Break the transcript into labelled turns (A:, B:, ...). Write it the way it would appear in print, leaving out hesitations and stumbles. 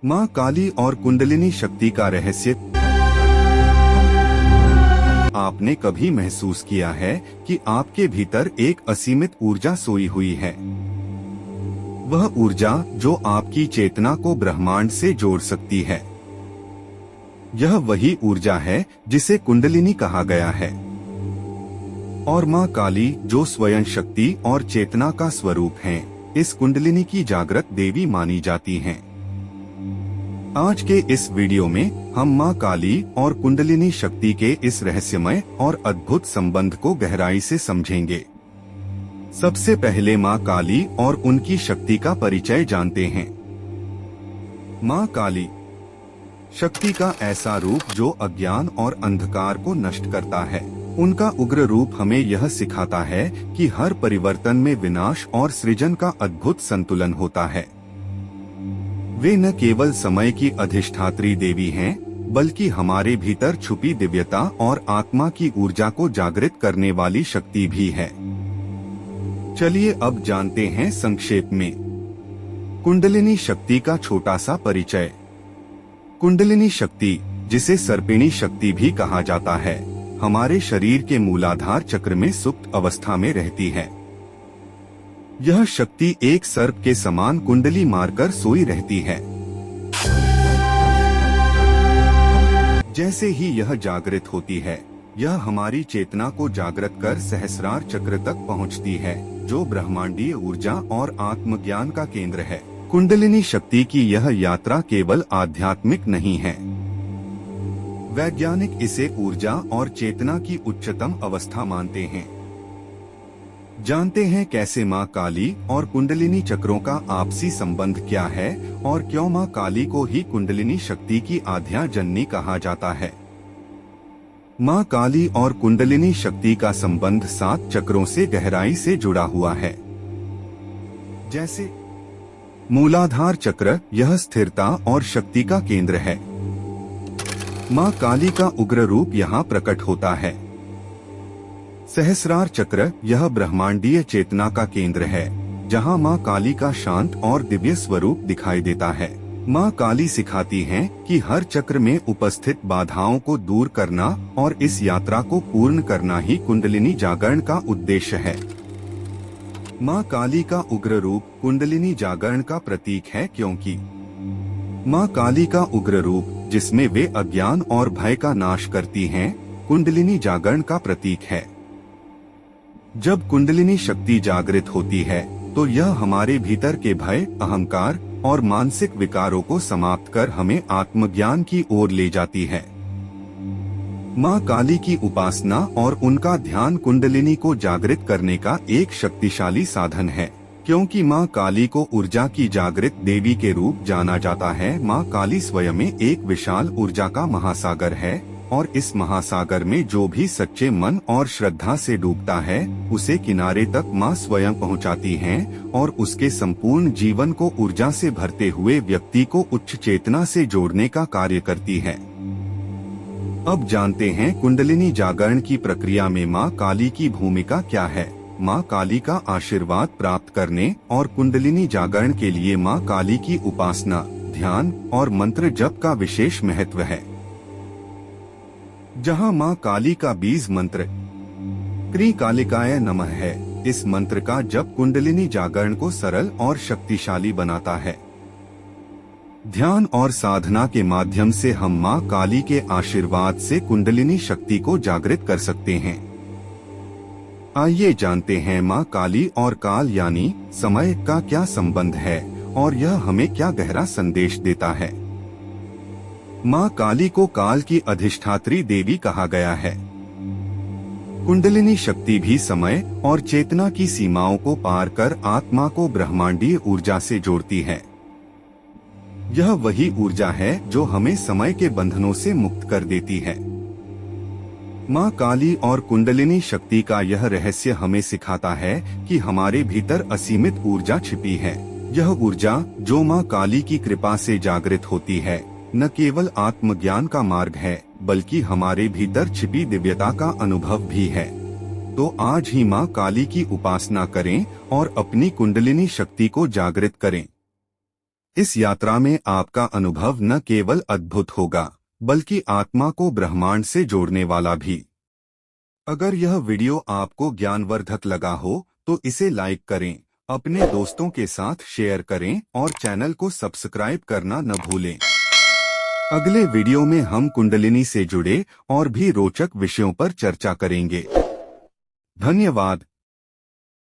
A: माँ काली और कुंडलिनी शक्ति का रहस्य। आपने कभी महसूस किया है कि आपके भीतर एक असीमित ऊर्जा सोई हुई है? वह ऊर्जा जो आपकी चेतना को ब्रह्मांड से जोड़ सकती है। यह वही ऊर्जा है जिसे कुंडलिनी कहा गया है। और माँ काली जो स्वयं शक्ति और चेतना का स्वरूप हैं, इस कुंडलिनी की जागृत देवी मानी जाती हैं। आज के इस वीडियो में हम माँ काली और कुंडलिनी शक्ति के इस रहस्यमय और अद्भुत संबंध को गहराई से समझेंगे। सबसे पहले माँ काली और उनकी शक्ति का परिचय जानते हैं। माँ काली शक्ति का ऐसा रूप जो अज्ञान और अंधकार को नष्ट करता है। उनका उग्र रूप हमें यह सिखाता है कि हर परिवर्तन में विनाश और सृजन का अद्भुत संतुलन होता है। वे न केवल समय की अधिष्ठात्री देवी हैं, बल्कि हमारे भीतर छुपी दिव्यता और आत्मा की ऊर्जा को जागृत करने वाली शक्ति भी है। चलिए अब जानते हैं संक्षेप में कुंडलिनी शक्ति का छोटा सा परिचय। कुंडलिनी शक्ति, जिसे सर्पिणी शक्ति भी कहा जाता है, हमारे शरीर के मूलाधार चक्र में सुप्त अवस्था में रहती है। यह शक्ति एक सर्प के समान कुंडली मारकर सोई रहती है। जैसे ही यह जागृत होती है, यह हमारी चेतना को जागृत कर सहस्रार चक्र तक पहुंचती है, जो ब्रह्मांडीय ऊर्जा और आत्मज्ञान का केंद्र है। कुंडलिनी शक्ति की यह यात्रा केवल आध्यात्मिक नहीं है। वैज्ञानिक इसे ऊर्जा और चेतना की उच्चतम अवस्था मानते हैं। जानते हैं कैसे माँ काली और कुंडलिनी चक्रों का आपसी संबंध क्या है और क्यों माँ काली को ही कुंडलिनी शक्ति की आद्या जननी कहा जाता है। माँ काली और कुंडलिनी शक्ति का संबंध 7 चक्रों से गहराई से जुड़ा हुआ है। जैसे मूलाधार चक्र, यह स्थिरता और शक्ति का केंद्र है। माँ काली का उग्र रूप यहाँ प्रकट होता है। सहस्रार चक्र, यह ब्रह्मांडीय चेतना का केंद्र है, जहाँ माँ काली का शांत और दिव्य स्वरूप दिखाई देता है। माँ काली सिखाती हैं कि हर चक्र में उपस्थित बाधाओं को दूर करना और इस यात्रा को पूर्ण करना ही कुंडलिनी जागरण का उद्देश्य है। माँ काली का उग्र रूप कुंडलिनी जागरण का प्रतीक है, क्योंकि माँ काली का उग्र रूप, जिसमें वे अज्ञान और भय का नाश करती हैं, कुंडलिनी जागरण का प्रतीक है। जब कुंडलिनी शक्ति जागृत होती है, तो यह हमारे भीतर के भय, अहंकार और मानसिक विकारों को समाप्त कर हमें आत्मज्ञान की ओर ले जाती है। माँ काली की उपासना और उनका ध्यान कुंडलिनी को जागृत करने का एक शक्तिशाली साधन है। क्योंकि माँ काली को ऊर्जा की जागृत देवी के रूप जाना जाता है, माँ काली स्वयं में एक विशाल ऊर्जा का महासागर है, और इस महासागर में जो भी सच्चे मन और श्रद्धा से डूबता है, उसे किनारे तक माँ स्वयं पहुँचाती हैं और उसके संपूर्ण जीवन को ऊर्जा से भरते हुए व्यक्ति को उच्च चेतना से जोड़ने का कार्य करती है। अब जानते हैं कुंडलिनी जागरण की प्रक्रिया में माँ काली की भूमिका क्या है। माँ काली का आशीर्वाद प्राप्त करने और कुंडलिनी जागरण के लिए माँ काली की उपासना, ध्यान और मंत्र जप का विशेष महत्व है। जहाँ माँ काली का बीज मंत्र क्री कालिकाय नमः है, इस मंत्र का जप कुंडलिनी जागरण को सरल और शक्तिशाली बनाता है। ध्यान और साधना के माध्यम से हम माँ काली के आशीर्वाद से कुंडलिनी शक्ति को जागृत कर सकते हैं। आइए जानते हैं माँ काली और काल यानी समय का क्या संबंध है और यह हमें क्या गहरा संदेश देता है। माँ काली को काल की अधिष्ठात्री देवी कहा गया है। कुंडलिनी शक्ति भी समय और चेतना की सीमाओं को पार कर आत्मा को ब्रह्मांडीय ऊर्जा से जोड़ती है। यह वही ऊर्जा है जो हमें समय के बंधनों से मुक्त कर देती है। माँ काली और कुंडलिनी शक्ति का यह रहस्य हमें सिखाता है कि हमारे भीतर असीमित ऊर्जा छिपी है। यह ऊर्जा जो माँ काली की कृपा से जागृत होती है, न केवल आत्मज्ञान का मार्ग है, बल्कि हमारे भीतर छिपी दिव्यता का अनुभव भी है। तो आज ही माँ काली की उपासना करें और अपनी कुंडलिनी शक्ति को जागृत करें। इस यात्रा में आपका अनुभव न केवल अद्भुत होगा बल्कि आत्मा को ब्रह्मांड से जोड़ने वाला भी। अगर यह वीडियो आपको ज्ञानवर्धक लगा हो तो इसे लाइक करें, अपने दोस्तों के साथ शेयर करें और चैनल को सब्सक्राइब करना न भूलें। अगले वीडियो में हम कुंडलिनी से जुड़े और भी रोचक विषयों पर चर्चा करेंगे। धन्यवाद।